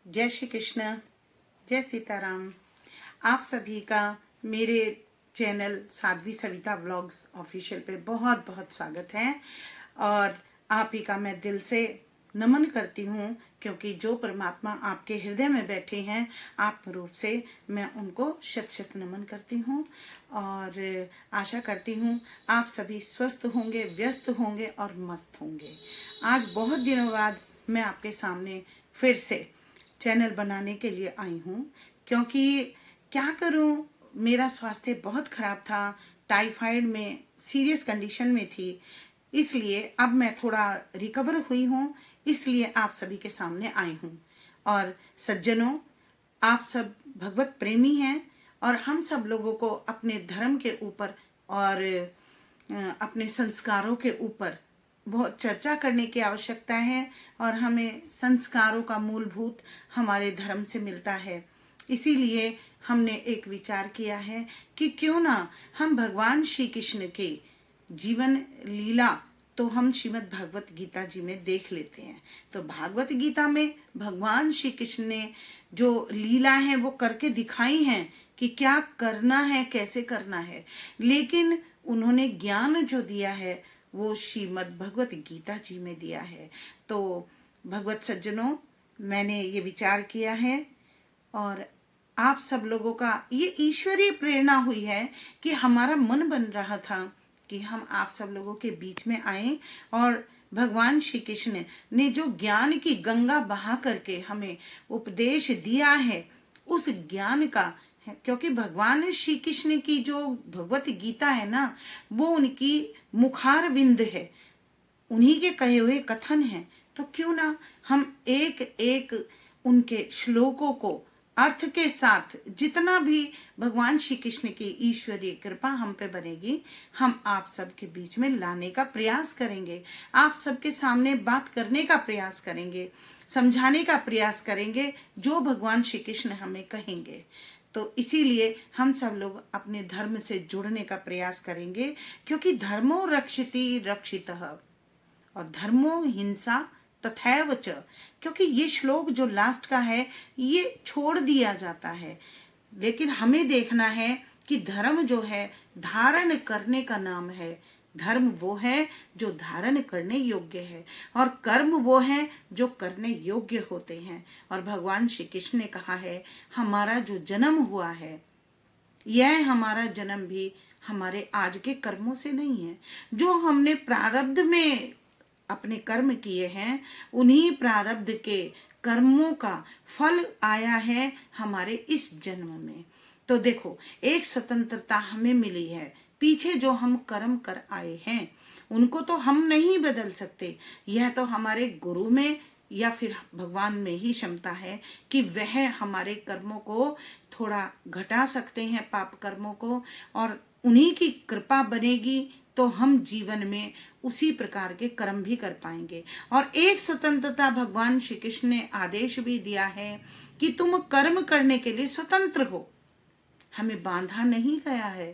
जय श्री कृष्ण, जय सीताराम। आप सभी का मेरे channel Sadhvi Savita vlogs official पे बहुत बहुत स्वागत है। और आप ही का मैं दिल से नमन करती हूँ, क्योंकि जो परमात्मा आपके हृदय में बैठे हैं आत्म रूप से, मैं उनको शत शत नमन करती हूँ। और आशा करती हूँ आप सभी स्वस्थ होंगे, व्यस्त होंगे और मस्त होंगे। आज बहुत दिनों बाद मैं आपके सामने फिर से चैनल बनाने के लिए आई हूँ, क्योंकि क्या करूँ, मेरा स्वास्थ्य बहुत ख़राब था, टाइफाइड में सीरियस कंडीशन में थी। इसलिए अब मैं थोड़ा रिकवर हुई हूँ, इसलिए आप सभी के सामने आई हूँ। और सज्जनों, आप सब भगवत प्रेमी हैं और हम सब लोगों को अपने धर्म के ऊपर और अपने संस्कारों के ऊपर बहुत चर्चा करने की आवश्यकता है। और हमें संस्कारों का मूलभूत हमारे धर्म से मिलता है। इसीलिए हमने एक विचार किया है कि क्यों ना हम भगवान श्री कृष्ण के जीवन लीला तो हम श्रीमद् भागवत गीता जी में देख लेते हैं। तो भागवत गीता में भगवान श्री कृष्ण ने जो लीला है वो करके दिखाई हैं कि क्या करना है, कैसे करना है। लेकिन उन्होंने ज्ञान जो दिया है वो श्रीमद् भगवत गीता जी में दिया है। तो भगवत सज्जनों, मैंने ये विचार किया है और आप सब लोगों का ये ईश्वरीय प्रेरणा हुई है कि हमारा मन बन रहा था कि हम आप सब लोगों के बीच में आए और भगवान श्री कृष्ण ने जो ज्ञान की गंगा बहा करके हमें उपदेश दिया है उस ज्ञान का, क्योंकि भगवान श्री कृष्ण की जो भगवत गीता है ना, वो उनकी मुखार विंद है, उन्हीं के कहे हुए कथन हैं। तो क्यों ना हम एक एक उनके श्लोकों को अर्थ के साथ, जितना भी भगवान श्री कृष्ण की ईश्वरीय कृपा हम पे बनेगी, हम आप सबके बीच में लाने का प्रयास करेंगे, आप सबके सामने बात करने का प्रयास करेंगे, समझाने का प्रयास करेंगे जो भगवान श्री कृष्ण हमें कहेंगे। तो इसीलिए हम सब लोग अपने धर्म से जुड़ने का प्रयास करेंगे, क्योंकि धर्मो रक्षिति रक्षितः और धर्मो हिंसा तथैव च। क्योंकि ये श्लोक जो लास्ट का है ये छोड़ दिया जाता है, लेकिन हमें देखना है कि धर्म जो है धारण करने का नाम है। धर्म वो है जो धारण करने योग्य है और कर्म वो है जो करने योग्य होते हैं। और भगवान श्री कृष्ण ने कहा है, हमारा जो जन्म हुआ है यह हमारा जन्म भी हमारे आज के कर्मों से नहीं है। जो हमने प्रारब्ध में अपने कर्म किए हैं उन्हीं प्रारब्ध के कर्मों का फल आया है हमारे इस जन्म में। तो देखो, एक स्वतंत्रता हमें मिली है। पीछे जो हम कर्म कर आए हैं उनको तो हम नहीं बदल सकते, यह तो हमारे गुरु में या फिर भगवान में ही क्षमता है कि वह हमारे कर्मों को थोड़ा घटा सकते हैं, पाप कर्मों को, और उन्हीं की कृपा बनेगी तो हम जीवन में उसी प्रकार के कर्म भी कर पाएंगे। और एक स्वतंत्रता भगवान श्री कृष्ण ने आदेश भी दिया है कि तुम कर्म करने के लिए स्वतंत्र हो, हमें बांधा नहीं गया है,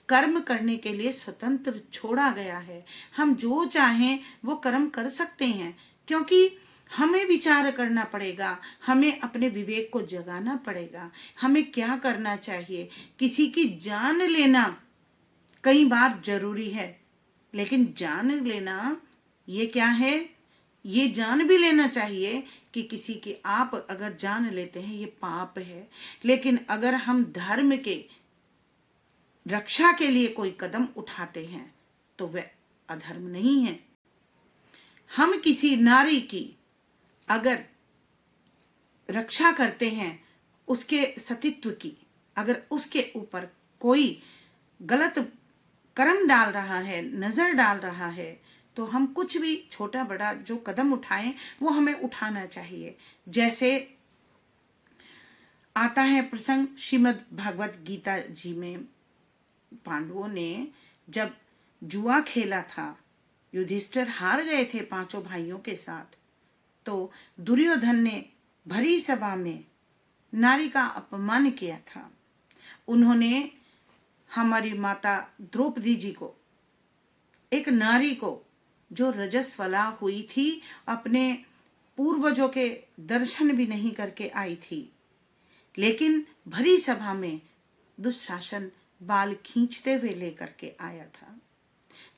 कर्म करने के लिए स्वतंत्र छोड़ा गया है। हम जो चाहें वो कर्म कर सकते हैं, क्योंकि हमें विचार करना पड़ेगा, हमें अपने विवेक को जगाना पड़ेगा, हमें क्या करना चाहिए। किसी की जान लेना कई बार जरूरी है, लेकिन जान लेना ये क्या है, ये जान भी लेना चाहिए कि किसी की आप अगर जान लेते हैं ये पाप है। लेकिन अगर हम धर्म के रक्षा के लिए कोई कदम उठाते हैं तो वह अधर्म नहीं है। हम किसी नारी की अगर रक्षा करते हैं, उसके सतीत्व की, अगर उसके ऊपर कोई गलत कर्म डाल रहा है, नजर डाल रहा है, तो हम कुछ भी छोटा बड़ा जो कदम उठाएं वो हमें उठाना चाहिए। जैसे आता है प्रसंग श्रीमद् भागवत गीता जी में, पांडवों ने जब जुआ खेला था, युधिष्ठिर हार गए थे पांचों भाइयों के साथ, तो दुर्योधन ने भरी सभा में नारी का अपमान किया था। उन्होंने हमारी माता द्रौपदी जी को, एक नारी को जो रजस्वला हुई थी, अपने पूर्वजों के दर्शन भी नहीं करके आई थी, लेकिन भरी सभा में दुशासन बाल खींचते हुए लेकर के आया था।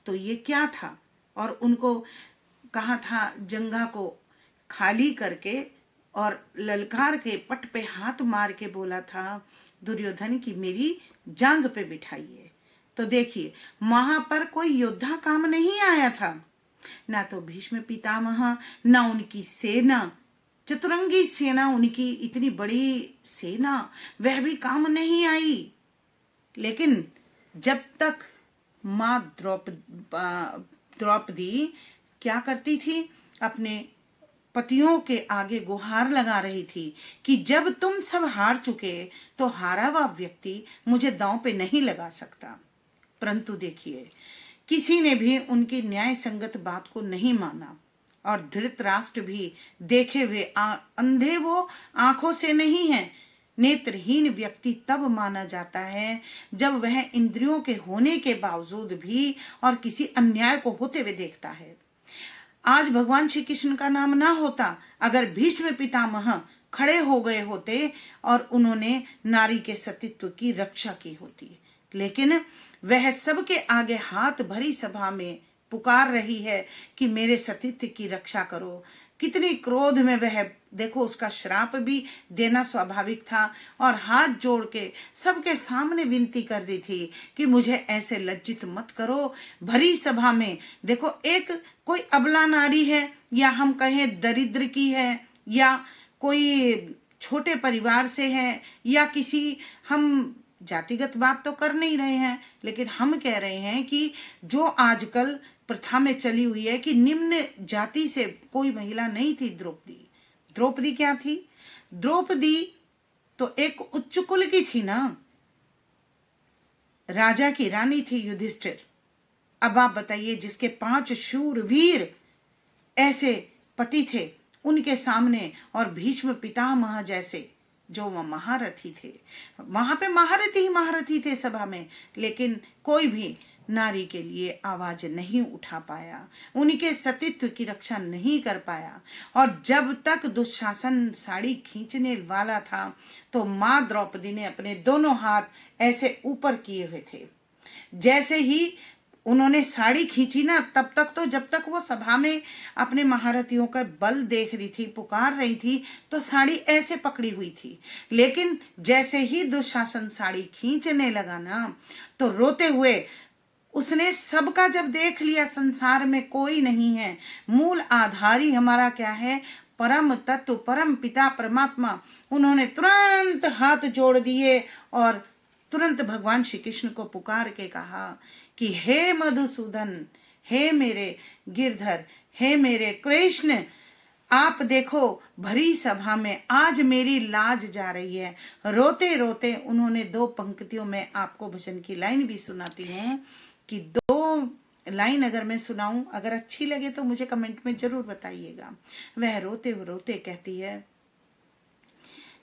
तो ये क्या था? और उनको कहा था जंगा को खाली करके और ललकार के पट पे हाथ मार के बोला था दुर्योधन की मेरी जांग पे बिठाइए। तो देखिए, वहां पर कोई योद्धा काम नहीं आया था, ना तो भीष्म पितामह, ना उनकी सेना, चतुरंगी सेना, उनकी इतनी बड़ी सेना, वह भी काम नहीं आई। लेकिन जब तक माँ द्रौपदी क्या करती थी, अपने पतियों के आगे गुहार लगा रही थी कि जब तुम सब हार चुके तो हारा हुआ व्यक्ति मुझे दांव पे नहीं लगा सकता। परंतु देखिए, किसी ने भी उनकी न्याय संगत बात को नहीं माना, और धृतराष्ट्र भी देखे हुए अंधे वो आंखों से नहीं है। नेत्रहीन व्यक्ति तब माना जाता है जब वह इंद्रियों के होने के बावजूद भी और किसी अन्याय को होते हुए देखता है। आज भगवान श्री कृष्ण का नाम ना होता अगर भीष्म पितामह खड़े हो गए होते और उन्होंने नारी के सतीत्व की रक्षा की होती, लेकिन वह सबके आगे हाथ भरी सभा में पुकार रही है कि मेरे सतीत्व की रक्षा करो। कितनी क्रोध में वह, देखो, उसका श्राप भी देना स्वाभाविक था और हाथ जोड़ के सबके सामने विनती कर रही थी कि मुझे ऐसे लज्जित मत करो। भरी सभा में देखो, एक कोई अबला नारी है, या हम कहें दरिद्र की है, या कोई छोटे परिवार से है, या किसी, हम जातिगत बात तो कर नहीं रहे हैं, लेकिन हम कह रहे हैं कि जो आजकल प्रथा में चली हुई है कि निम्न जाति से कोई महिला नहीं थी द्रौपदी। द्रौपदी क्या थी? द्रौपदी तो एक उच्च कुल की थी ना, राजा की रानी थी युधिष्ठिर। अब आप बताइए, जिसके 5 शूरवीर ऐसे पति थे उनके सामने, और भीष्म पितामह जैसे जो वह महारथी थे, वहां पे महारथी ही महारथी थे सभा में, लेकिन कोई भी नारी के लिए आवाज नहीं उठा पाया, उनके सतीत्व की रक्षा नहीं कर पाया। और जब तक दुशासन साड़ी खींचने वाला था तो माँ द्रौपदी ने अपने दोनों हाथ ऐसे ऊपर किए हुए थे। जैसे ही उन्होंने साड़ी खींची ना, तब तक तो, जब तक वो सभा में अपने महारथियों का बल देख रही थी, पुकार रही थी, तो साड़ी ऐसे पकड़ी हुई थी। लेकिन जैसे ही दुशासन साड़ी खींचने लगा ना, तो रोते हुए उसने सबका जब देख लिया, संसार में कोई नहीं है, मूल आधारी हमारा क्या है, परम तत्व, परम पिता परमात्मा, उन्होंने तुरंत हाथ जोड़ दिए और तुरंत भगवान श्री कृष्ण को पुकार के कहा कि हे मधुसूदन, हे मेरे गिरधर, हे मेरे कृष्ण, आप देखो भरी सभा में आज मेरी लाज जा रही है। रोते रोते उन्होंने 2 पंक्तियों में आपको भजन की लाइन भी सुनाती हूँ कि 2 लाइन अगर मैं सुनाऊं, अगर अच्छी लगे तो मुझे कमेंट में जरूर बताइएगा। वह रोते रोते कहती है,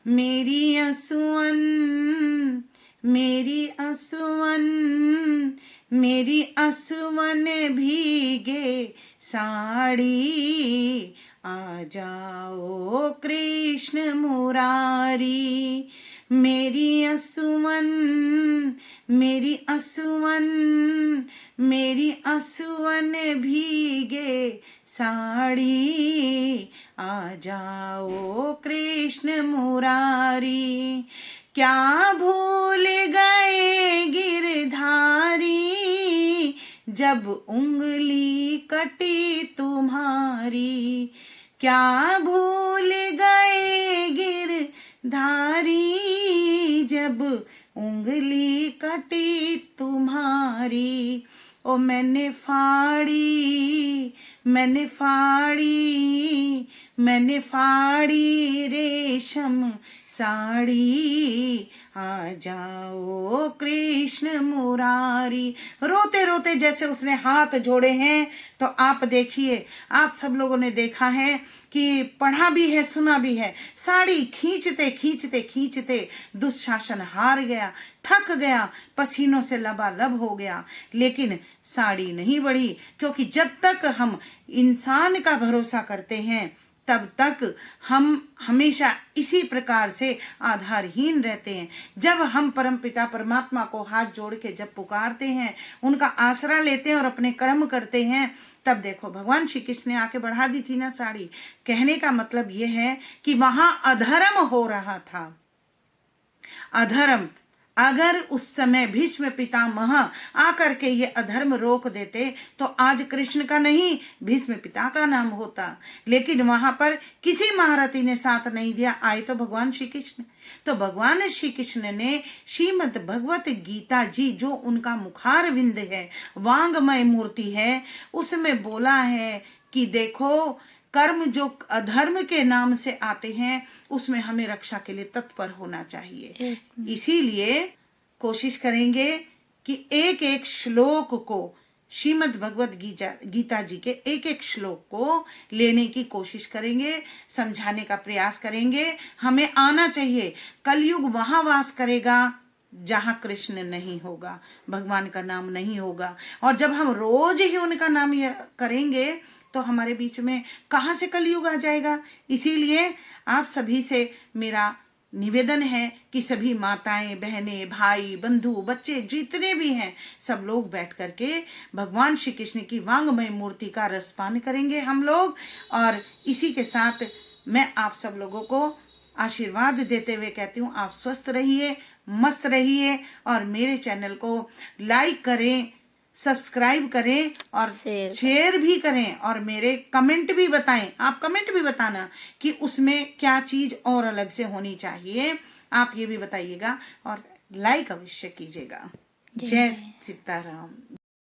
मेरी असुअन, मेरी असुअन, मेरी असुअन भीगे साड़ी, आ जाओ कृष्ण मुरारी। मेरी असुअन, मेरी असुअन, मेरी असुअन भीगे साड़ी, आ जाओ कृष्ण मुरारी। क्या भूल गए गिरधारी, जब उंगली कटी तुम्हारी। क्या भूल गए गिरधारी, जब उंगली कटी तुम्हारी। ओ मैंने फाड़ी, मैंने फाड़ी, मैंने फाड़ी रेशम साड़ी, आ जाओ कृष्ण मुरारी। रोते रोते जैसे उसने हाथ जोड़े हैं, तो आप देखिए, आप सब लोगों ने देखा है कि पढ़ा भी है, सुना भी है, साड़ी खींचते खींचते खींचते दुशासन हार गया, थक गया, पसीनों से लबालब हो गया, लेकिन साड़ी नहीं बढ़ी। क्योंकि जब तक हम इंसान का भरोसा करते हैं तब तक हम हमेशा इसी प्रकार से आधारहीन रहते हैं। जब हम परमपिता परमात्मा को हाथ जोड़ के जब पुकारते हैं, उनका आसरा लेते हैं और अपने कर्म करते हैं, तब देखो भगवान श्री कृष्ण ने आके बढ़ा दी थी ना साड़ी। कहने का मतलब यह है कि वहां अधर्म हो रहा था। अधर्म, अगर उस समय भीष्म पितामह आकर के ये अधर्म रोक देते तो आज कृष्ण का नहीं भीष्म पिता का नाम होता। लेकिन वहां पर किसी महारथी ने साथ नहीं दिया, आए तो भगवान श्री कृष्ण। तो भगवान श्री कृष्ण ने श्रीमद् भगवत गीता जी, जो उनका मुखार विंद है, वांगमय मूर्ति है, उसमें बोला है कि देखो कर्म जो अधर्म के नाम से आते हैं उसमें हमें रक्षा के लिए तत्पर होना चाहिए। इसीलिए कोशिश करेंगे कि एक एक श्लोक को, श्रीमद् भगवत गीता जी के एक एक श्लोक को लेने की कोशिश करेंगे, समझाने का प्रयास करेंगे। हमें आना चाहिए। कलयुग वहां वास करेगा जहां कृष्ण नहीं होगा, भगवान का नाम नहीं होगा। और जब हम रोज ही उनका नाम करेंगे तो हमारे बीच में कहां से कलयुग आ जाएगा। इसीलिए आप सभी से मेरा निवेदन है कि सभी माताएं, बहनें, भाई, बंधु, बच्चे जितने भी हैं, सब लोग बैठ करके भगवान श्री कृष्ण की वांगमय मूर्ति का रसपान करेंगे हम लोग। और इसी के साथ मैं आप सब लोगों को आशीर्वाद देते हुए कहती हूँ, आप स्वस्थ रहिए, मस्त रहिए और मेरे चैनल को लाइक करें, सब्सक्राइब करें और शेयर भी करें और मेरे कमेंट भी बताएं। आप कमेंट भी बताना कि उसमें क्या चीज और अलग से होनी चाहिए, आप ये भी बताइएगा और लाइक अवश्य कीजिएगा। जय सीताराम।